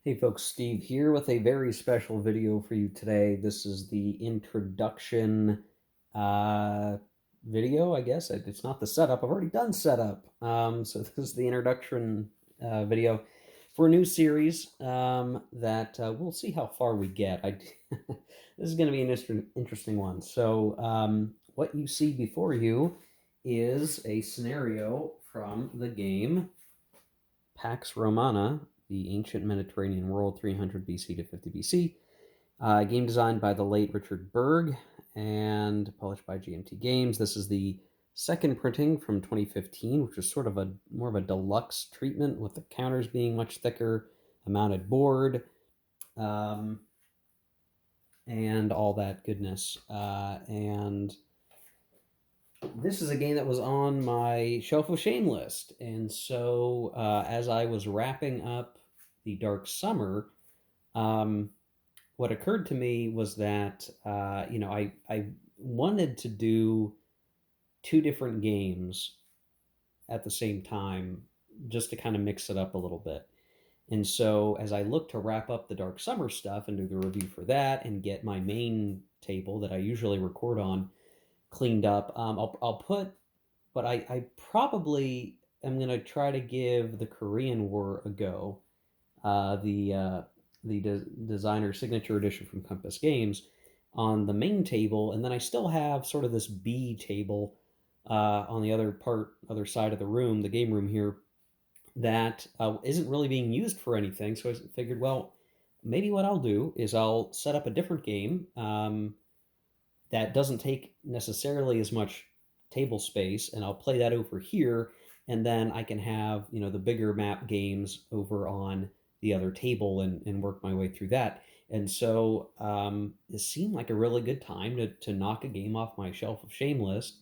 Hey folks, Steve here with a very special video for you today. This is the introduction uh, video, I guess. It's not the setup. I've already done setup. So this is the introduction video for a new series that we'll see how far we get. This is going to be an interesting one. So what you see before you is a scenario from the game Pax Romana, the ancient Mediterranean world, 300 BC to 50 BC. Game designed by the late Richard Berg and published by GMT Games. This is the second printing from 2015, which is sort of a more of a deluxe treatment with the counters being much thicker, a mounted board, um, and all that goodness. And this is a game that was on my shelf of shame list. And so as I was wrapping up the Dark Summer, um, what occurred to me was that, I wanted to do two different games at the same time just to kind of mix it up a little bit. And so as I look to wrap up the Dark Summer stuff and do the review for that and get my main table that I usually record on cleaned up, I'll put but I probably am going to try to give the Korean War a go, the designer signature edition from Compass Games, on the main table, and then I still have sort of this B table on the other side of the room, the game room here, that isn't really being used for anything. So I figured, well, maybe what I'll do is I'll set up a different game that doesn't take necessarily as much table space, and I'll play that over here, and then I can have the bigger map games over on the other table and work my way through that. And so it seemed like a really good time to knock a game off my shelf of shame list,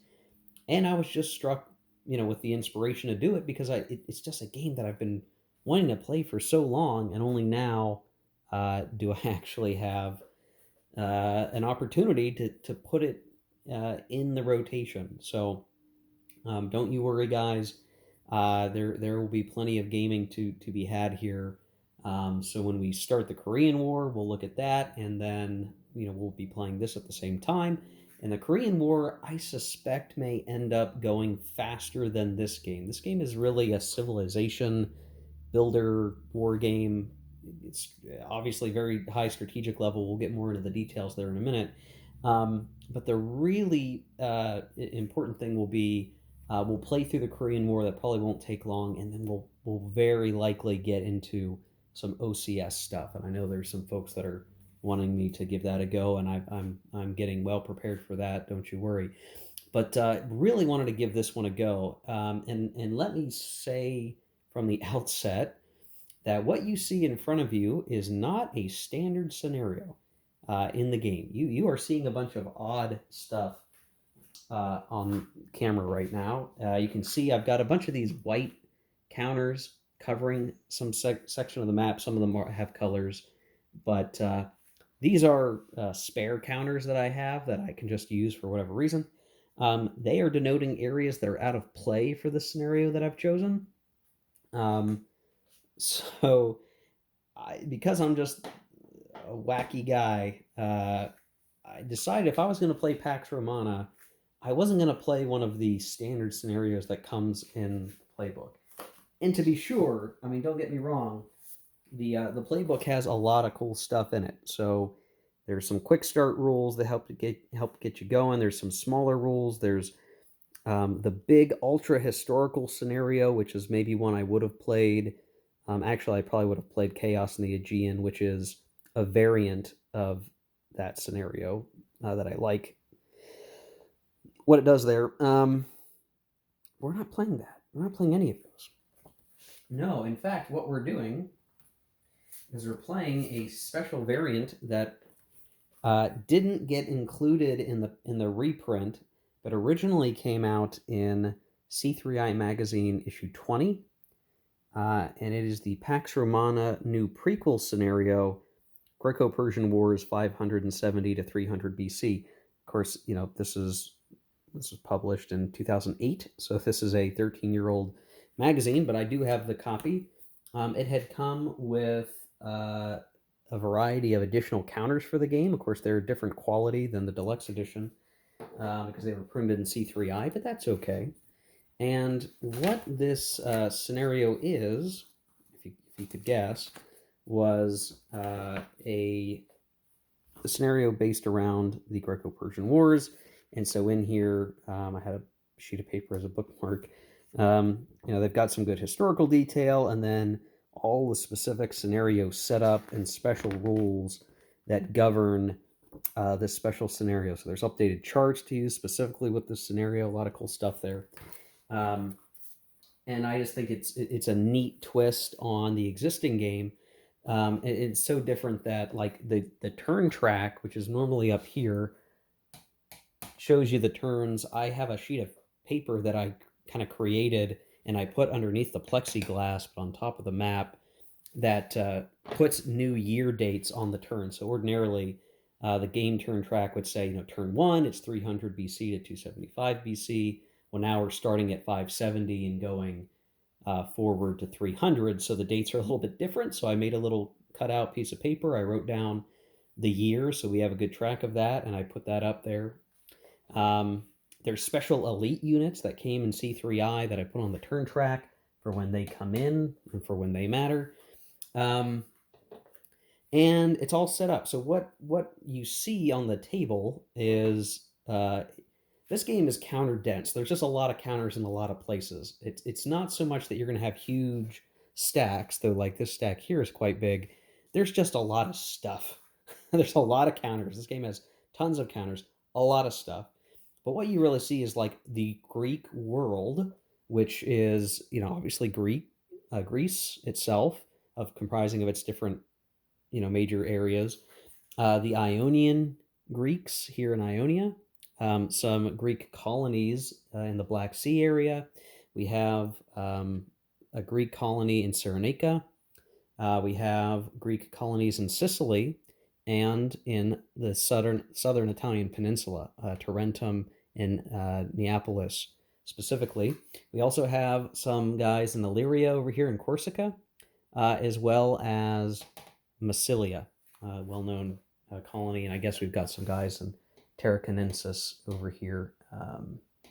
and I was just struck with the inspiration to do it because it's just a game that I've been wanting to play for so long, and only now do I actually have an opportunity to put it in the rotation. So don't you worry, guys. There will be plenty of gaming to be had here. So when we start the Korean War, we'll look at that, and then we'll be playing this at the same time. And the Korean War, I suspect, may end up going faster than this game. This game is really a civilization builder war game. It's obviously very high strategic level. We'll get more into the details there in a minute. But the really important thing will be we'll play through the Korean War. That probably won't take long, and then we'll very likely get into some OCS stuff. And I know there's some folks that are wanting me to give that a go, and I'm getting well prepared for that. Don't you worry. But really wanted to give this one a go. And let me say from the outset that what you see in front of you is not a standard scenario in the game. You are seeing a bunch of odd stuff on camera right now. You can see I've got a bunch of these white counters covering some section of the map. Some of them have colors, but these are spare counters that I have that I can just use for whatever reason. They are denoting areas that are out of play for the scenario that I've chosen. So, because I'm just a wacky guy, I decided if I was going to play Pax Romana, I wasn't going to play one of the standard scenarios that comes in Playbook. And to be sure, I mean, don't get me wrong, the Playbook has a lot of cool stuff in it. So there's some quick start rules that help get you going. There's some smaller rules. There's the big ultra historical scenario, which is maybe one I would have played. Actually, I probably would have played Chaos in the Aegean, which is a variant of that scenario that I like. What it does there, we're not playing that. We're not playing any of those. No, in fact, what we're doing is we're playing a special variant that didn't get included in the reprint, but originally came out in C3i Magazine issue 20. And it is the Pax Romana new prequel scenario, Greco-Persian Wars 570 to 300 BC. Of course, this is published in 2008, so this is a 13-year-old magazine, but I do have the copy. It had come with a variety of additional counters for the game. Of course, they're a different quality than the deluxe edition because they were printed in C3i, but that's okay. And what this scenario is, if you could guess, was a scenario based around the Greco-Persian Wars. And so in here, I had a sheet of paper as a bookmark. They've got some good historical detail, and then all the specific scenario setup and special rules that govern this special scenario. So there's updated charts to use specifically with this scenario. A lot of cool stuff there. And I just think it's a neat twist on the existing game. It's so different that like the turn track, which is normally up here, shows you the turns. I have a sheet of paper that I kind of created and I put underneath the plexiglass, but on top of the map, that puts new year dates on the turn. So ordinarily, the game turn track would say, turn 1, it's 300 BC to 275 BC. Well, now we're starting at 570 and going forward to 300. So the dates are a little bit different. So I made a little cutout piece of paper. I wrote down the year so we have a good track of that, and I put that up there. There's special elite units that came in C3i that I put on the turn track for when they come in and for when they matter. And it's all set up. So what you see on the table is this game is counter dense. There's just a lot of counters in a lot of places. It's not so much that you're going to have huge stacks, though like this stack here is quite big. There's just a lot of stuff. There's a lot of counters. This game has tons of counters, a lot of stuff. But what you really see is like the Greek world, which is, obviously Greece itself, comprising of its different, major areas. The Ionian Greeks here in Ionia, some Greek colonies in the Black Sea area. We have a Greek colony in Cyrenaica. We have Greek colonies in Sicily and in the southern Italian peninsula, Tarentum and Neapolis specifically. We also have some guys in Illyria over here in Corsica, as well as Massilia, well-known colony, and I guess we've got some guys in Tarraconensis over here,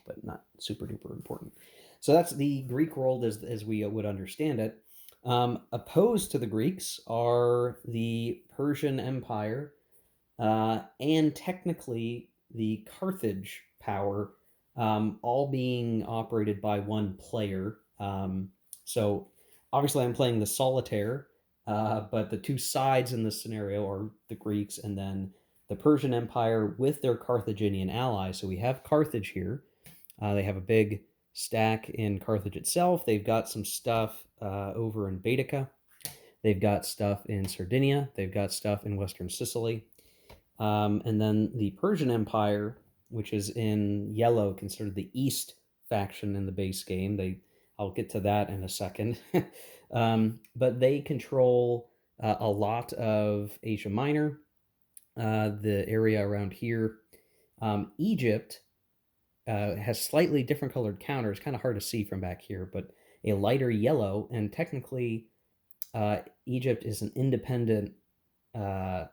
but not super duper important. So that's the Greek world as we would understand it. Opposed to the Greeks are the Persian Empire and technically the Carthage power, all being operated by one player. So obviously I'm playing the solitaire, but the two sides in this scenario are the Greeks and then the Persian Empire with their Carthaginian allies. So we have Carthage here. They have a big stack in Carthage itself. They've got some stuff over in Baetica. They've got stuff in Sardinia. They've got stuff in Western Sicily. And then the Persian Empire, which is in yellow, considered the East faction in the base game. I'll get to that in a second. But they control a lot of Asia Minor, the area around here. Egypt has slightly different colored counters, kind of hard to see from back here, but a lighter yellow, and technically Egypt is an independent power,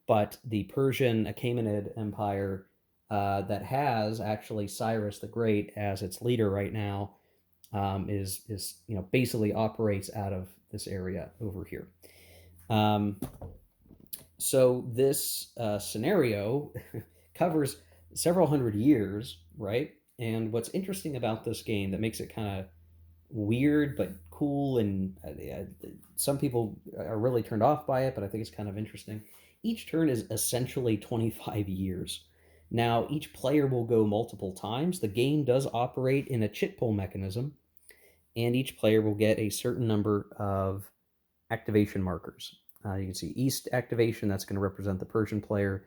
but the Persian Achaemenid Empire that has actually Cyrus the Great as its leader right now is basically operates out of this area over here. So this scenario covers several hundred years, right? And what's interesting about this game that makes it kind of weird but cool, and some people are really turned off by it, but I think it's kind of interesting. Each turn is essentially 25 years. Now, each player will go multiple times. The game does operate in a chit pull mechanism, and each player will get a certain number of activation markers. You can see East activation, that's going to represent the Persian player,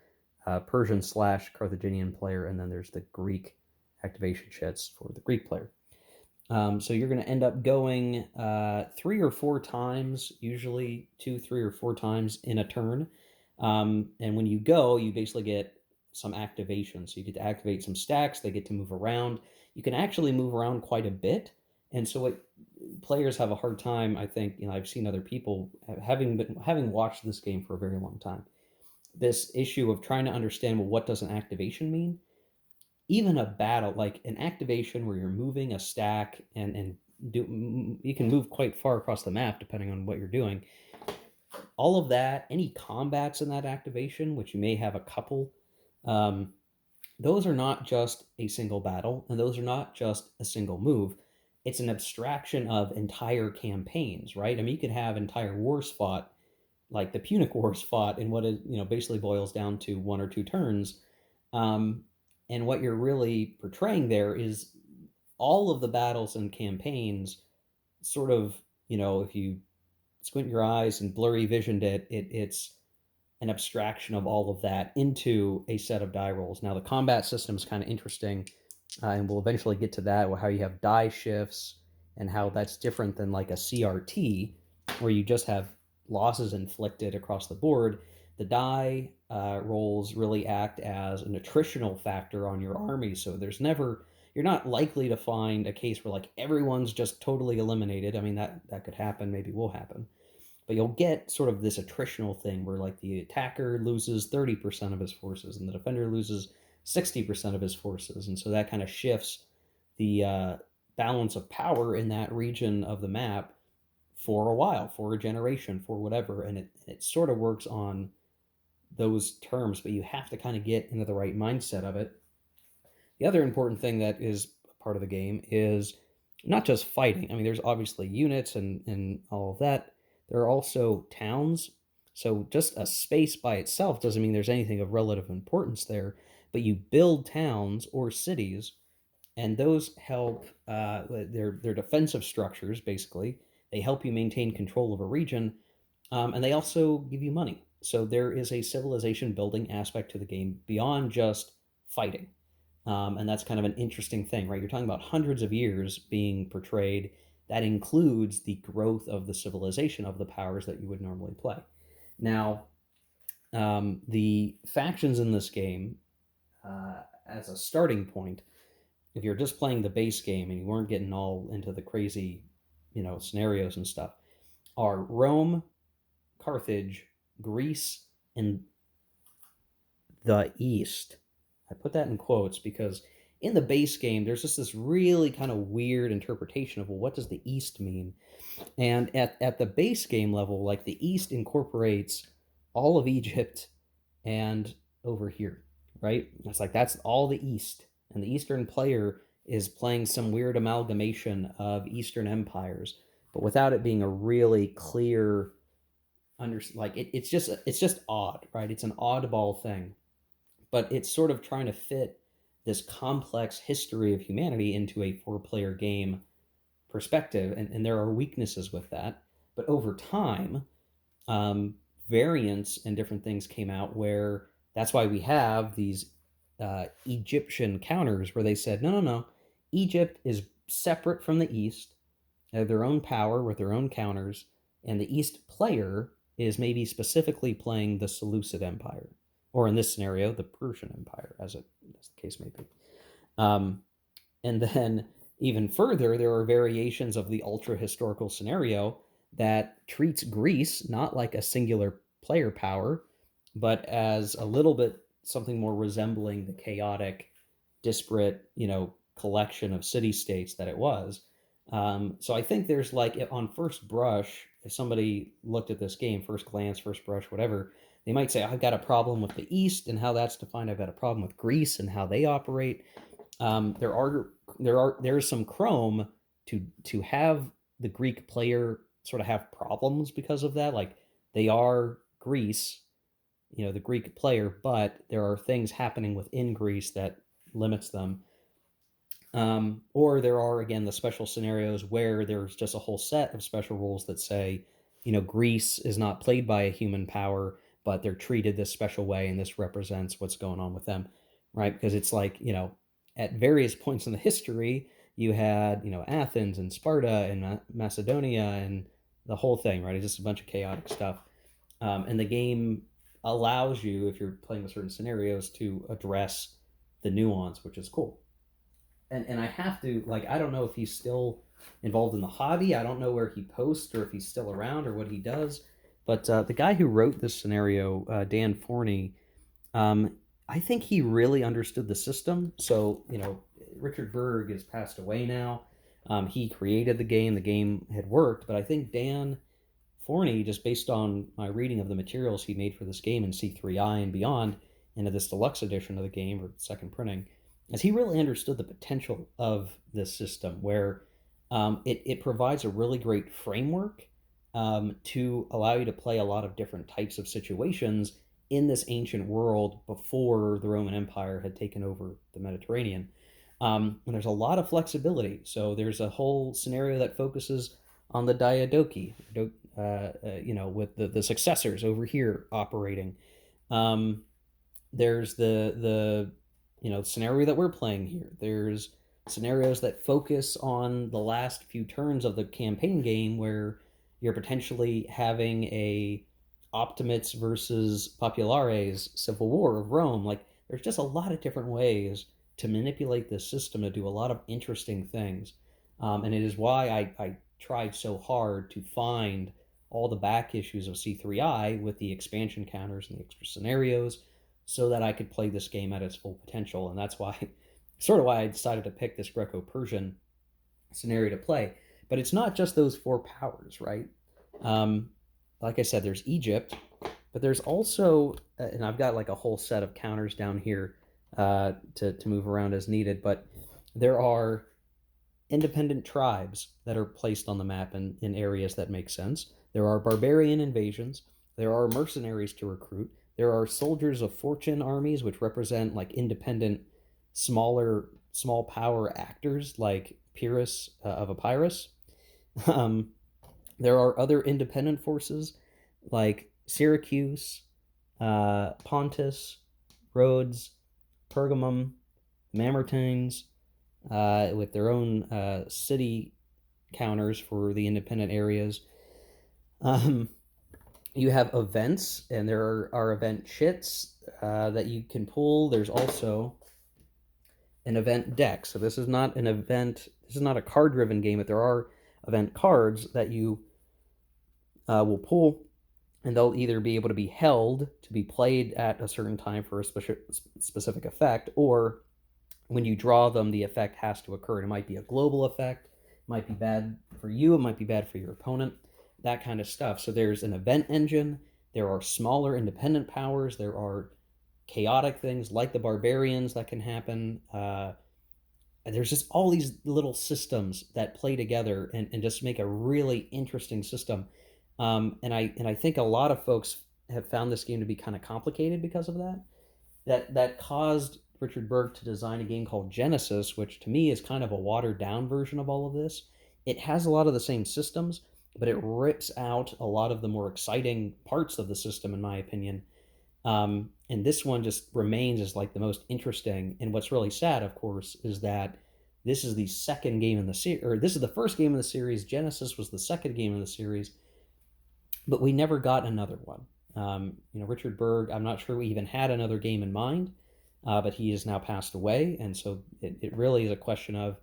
Persian/Carthaginian player, and then there's the Greek activation chits for the Greek player. So you're going to end up going 3 or 4 times, usually 2, 3, or 4 times in a turn. And when you go, you basically get some activation. So you get to activate some stacks. They get to move around. You can actually move around quite a bit. And so what players have a hard time, I think, I've seen other people having watched this game for a very long time. This issue of trying to understand, well, what does an activation mean? Even a battle, like an activation where you're moving a stack and you can move quite far across the map depending on what you're doing. All of that, any combats in that activation, which you may have a couple, um, those are not just a single battle, and those are not just a single move. It's an abstraction of entire campaigns, right? I mean, you could have entire wars fought, like the Punic Wars fought in what it basically boils down to 1 or 2 turns. Um, and what you're really portraying there is all of the battles and campaigns, sort of, if you squint your eyes and blurry visioned it's an abstraction of all of that into a set of die rolls. Now, the combat system is kind of interesting, and we'll eventually get to that, how you have die shifts and how that's different than like a CRT, where you just have losses inflicted across the board. The die rolls really act as an attritional factor on your army, so you're not likely to find a case where like everyone's just totally eliminated. I mean, that could happen, maybe will happen, but you'll get sort of this attritional thing where like the attacker loses 30% of his forces and the defender loses 60% of his forces, and so that kind of shifts the balance of power in that region of the map for a while, for a generation, for whatever, and it sort of works on those terms, but you have to kind of get into the right mindset of it. The other important thing that is part of the game is not just fighting. I mean, there's obviously units and all of that. There are also towns. So just a space by itself doesn't mean there's anything of relative importance there, but you build towns or cities, and those help. They're defensive structures, basically. They help you maintain control of a region, and they also give you money. So there is a civilization building aspect to the game beyond just fighting. And that's kind of an interesting thing, right? You're talking about hundreds of years being portrayed. That includes the growth of the civilization of the powers that you would normally play. Now, the factions in this game, as a starting point, if you're just playing the base game and you weren't getting all into the crazy, scenarios and stuff, are Rome, Carthage, Greece, and the East. I put that in quotes because in the base game, there's just this really kind of weird interpretation of, well, what does the East mean? And at the base game level, like the East incorporates all of Egypt and over here, right? It's like that's all the East. And the Eastern player is playing some weird amalgamation of Eastern empires, but without it being a really clear it's just odd, right? It's an oddball thing, but it's sort of trying to fit this complex history of humanity into a 4-player game perspective, and there are weaknesses with that. But over time, variants and different things came out where that's why we have these Egyptian counters where they said, no, no, no, Egypt is separate from the East. They have their own power with their own counters, and the East player is maybe specifically playing the Seleucid Empire, or in this scenario, the Persian Empire, as the case may be. And then even further, there are variations of the ultra historical scenario that treats Greece not like a singular player power, but as a little bit something more resembling the chaotic, disparate, collection of city states that it was. So I think there's like, on first brush, if somebody looked at this game, first glance, first brush, whatever, they might say, I've got a problem with the East and how that's defined. I've got a problem with Greece and how they operate. There's some chrome to have the Greek player sort of have problems because of that. Like, they are Greece, the Greek player, but there are things happening within Greece that limits them. Or there are, again, the special scenarios where there's just a whole set of special rules that say, Greece is not played by a human power, but they're treated this special way, and this represents what's going on with them, right? Because it's like, at various points in the history, you had, Athens and Sparta and Macedonia and the whole thing, right? It's just a bunch of chaotic stuff. And the game allows you, if you're playing with certain scenarios, to address the nuance, which is cool. And I have to, like, I don't know if he's still involved in the hobby. I don't know where he posts or if he's still around or what he does. But the guy who wrote this scenario, Dan Forney, um, I think he really understood the system. So, Richard Berg has passed away now. He created the game. The game had worked, but I think Dan Forney, just based on my reading of the materials he made for this game in C3i and beyond, into this deluxe edition of the game or second printing, as he really understood the potential of this system, where it provides a really great framework to allow you to play a lot of different types of situations in this ancient world before the Roman Empire had taken over the Mediterranean. And there's a lot of flexibility. So there's a whole scenario that focuses on the Diadochi, with the successors over here operating. Um, there's the scenario that we're playing here. There's scenarios that focus on the last few turns of the campaign game, where you're potentially having a Optimates versus Populares civil war of Rome. Like, there's just a lot of different ways to manipulate this system to do a lot of interesting things. And it is why I tried so hard to find all the back issues of C3i with the expansion counters and the extra scenarios, so that I could play this game at its full potential. And that's why, sort of why I decided to pick this Greco-Persian scenario to play. But it's not just those four powers, right? Like I said, there's Egypt, but there's also, and I've got like a whole set of counters down here to move around as needed, but there are independent tribes that are placed on the map in areas that make sense. There are barbarian invasions. There are mercenaries to recruit. There are soldiers of fortune armies, which represent like independent, small power actors like Pyrrhus of Epirus. There are other independent forces like Syracuse, Pontus, Rhodes, Pergamum, Mamertines, with their own city counters for the independent areas. You have events, and there are event chits that you can pull. There's also an event deck. So this is not an event. This is not a card-driven game, but there are event cards that you will pull, and they'll either be able to be held to be played at a certain time for a specific effect, or when you draw them, the effect has to occur. It might be a global effect. It might be bad for you. It might be bad for your opponent. That kind of stuff. So there's an event engine. There are smaller independent powers. There are chaotic things like the barbarians that can happen. There's just all these little systems that play together and just make a really interesting system. And I think a lot of folks have found this game to be kind of complicated because of that. That caused Richard Berg to design a game called Genesis, which to me is kind of a watered down version of all of this. It has a lot of the same systems, but it rips out a lot of the more exciting parts of the system, in my opinion. And this one just remains as like the most interesting. And what's really sad, of course, is that this is the second game in the series, or this is the first game in the series. Genesis was the second game in the series, but we never got another one. Richard Berg, I'm not sure we even had another game in mind, but he has now passed away. And so it really is a question of,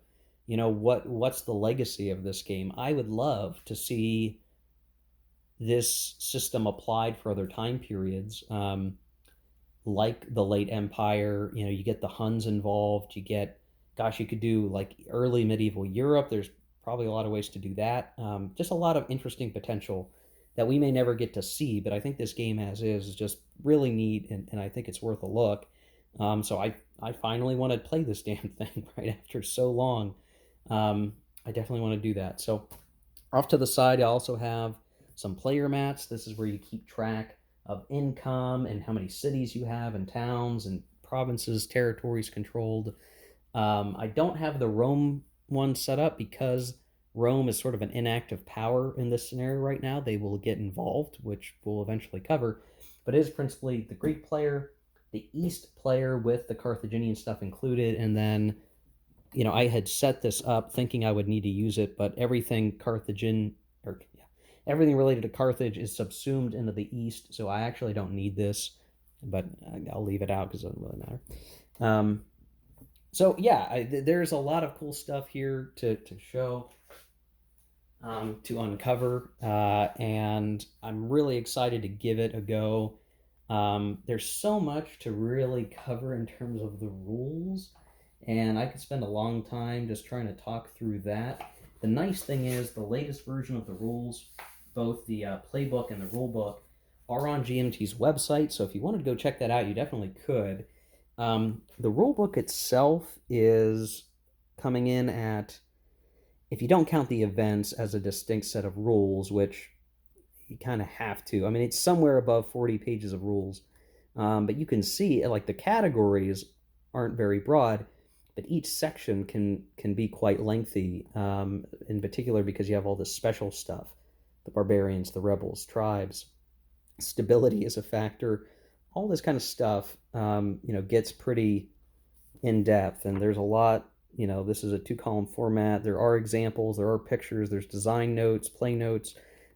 what's the legacy of this game? I would love to see this system applied for other time periods, like the late Empire. You get the Huns involved. You could do like early medieval Europe. There's probably a lot of ways to do that. Just a lot of interesting potential that we may never get to see, but I think this game as is just really neat, and I think it's worth a look. So I finally want to play this damn thing right after so long. I definitely want to do that. So off to the side, I also have some player mats. This is where you keep track of income and how many cities you have and towns and provinces, territories controlled. I don't have the Rome one set up because Rome is sort of an inactive power in this scenario right now. They will get involved, which we'll eventually cover, but it is principally the Greek player, the East player with the Carthaginian stuff included, and then, I had set this up thinking I would need to use it, but everything everything related to Carthage is subsumed into the East, so I actually don't need this, but I'll leave it out because it doesn't really matter. So yeah, there's a lot of cool stuff here to show. to uncover, and I'm really excited to give it a go. There's so much to really cover in terms of the rules, and I could spend a long time just trying to talk through that. The nice thing is the latest version of the rules, both the playbook and the rule book, are on GMT's website, so if you wanted to go check that out, you definitely could. The rule book itself is coming in at, if you don't count the events as a distinct set of rules, which you kind of have to. I mean, it's somewhere above 40 pages of rules. But you can see, like, the categories aren't very broad, but each section can be quite lengthy, in particular because you have all this special stuff. The barbarians, the rebels, tribes, stability is a factor. All this kind of stuff, gets pretty in depth, and there's a lot. This is a 2-column format. There are examples, there are pictures, there's design notes, play notes.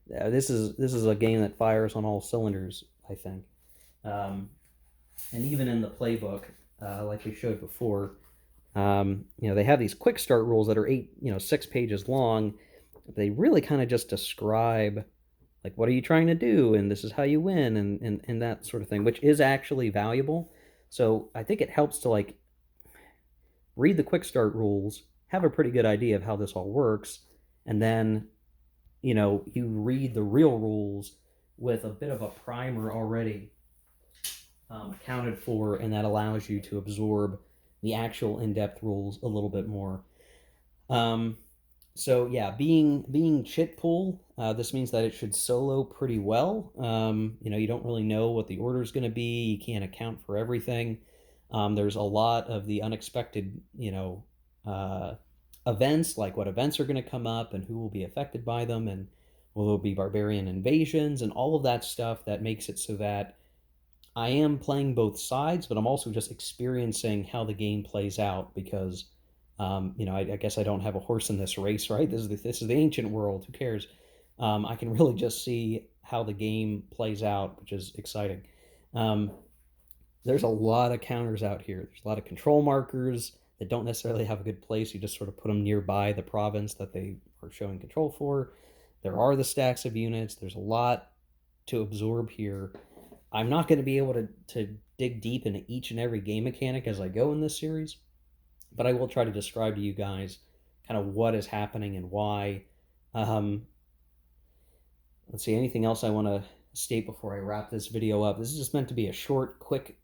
This is a game that fires on all cylinders, I think. And even in the playbook, like we showed before, they have these quick start rules that are 6 pages long. They really kind of just describe, like, what are you trying to do, and this is how you win, and that sort of thing, which is actually valuable. So I think it helps to, like, read the quick start rules, have a pretty good idea of how this all works, and then you read the real rules with a bit of a primer already accounted for, and that allows you to absorb the actual in-depth rules a little bit more. So yeah, being chit pool, this means that it should solo pretty well. You don't really know what the order is going to be. You can't account for everything. There's a lot of the unexpected, events, like what events are going to come up and who will be affected by them, and will there be barbarian invasions, and all of that stuff that makes it so that I am playing both sides, but I'm also just experiencing how the game plays out because, I guess I don't have a horse in this race, right? This is the ancient world. Who cares? I can really just see how the game plays out, which is exciting. There's a lot of counters out here. There's a lot of control markers that don't necessarily have a good place. You just sort of put them nearby the province that they are showing control for. There are the stacks of units. There's a lot to absorb here. I'm not going to be able to dig deep into each and every game mechanic as I go in this series, but I will try to describe to you guys kind of what is happening and why. Let's see, anything else I want to state before I wrap this video up? This is just meant to be a short, quick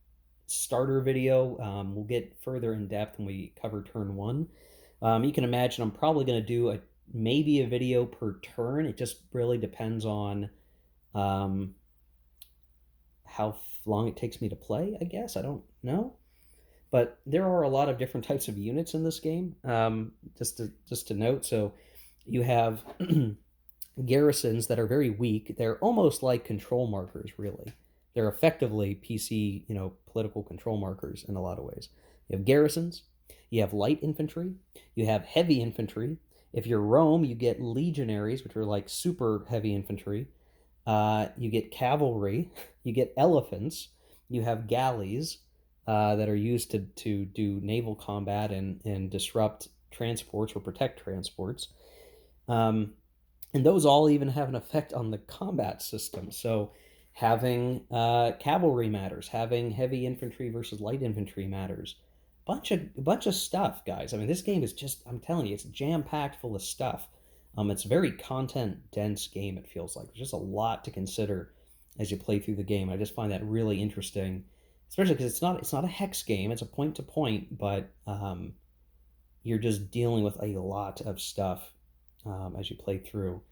starter video. We'll get further in depth when we cover turn 1. You can imagine I'm probably going to do maybe a video per turn. It just really depends on how long it takes me to play, I guess. I don't know. But there are a lot of different types of units in this game, just to note. So you have garrisons that are very weak. They're almost like control markers, really. They're effectively PC, political control markers in a lot of ways. You have garrisons, you have light infantry, you have heavy infantry. If you're Rome, you get legionaries, which are like super heavy infantry. You get cavalry, you get elephants, you have galleys that are used to do naval combat and disrupt transports or protect transports. And those all even have an effect on the combat system. So having cavalry matters, having heavy infantry versus light infantry matters. Bunch of stuff, guys. I mean, this game is just, I'm telling you, it's jam-packed full of stuff. It's a very content-dense game, it feels like. There's just a lot to consider as you play through the game. I just find that really interesting, especially because it's not a hex game. It's a point-to-point, but you're just dealing with a lot of stuff as you play through.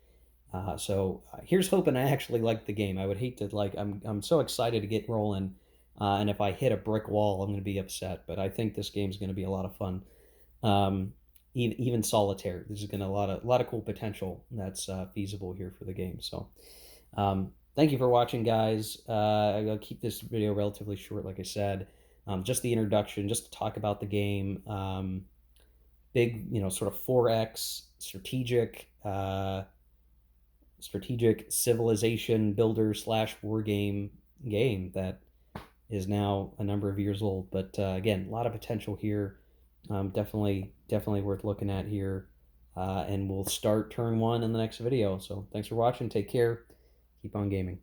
So here's hoping I actually like the game. I would hate to, I'm so excited to get rolling, and if I hit a brick wall, I'm going to be upset. But I think this game's going to be a lot of fun. Even solitaire, there's going to a lot of cool potential that's feasible here for the game. So thank you for watching, guys. I'll keep this video relatively short, like I said. Just the introduction, just to talk about the game. Big, sort of 4X strategic civilization builder / war game that is now a number of years old. But again, a lot of potential here. Definitely worth looking at here. and we'll start turn one in the next video. So thanks for watching. Take care. Keep on gaming.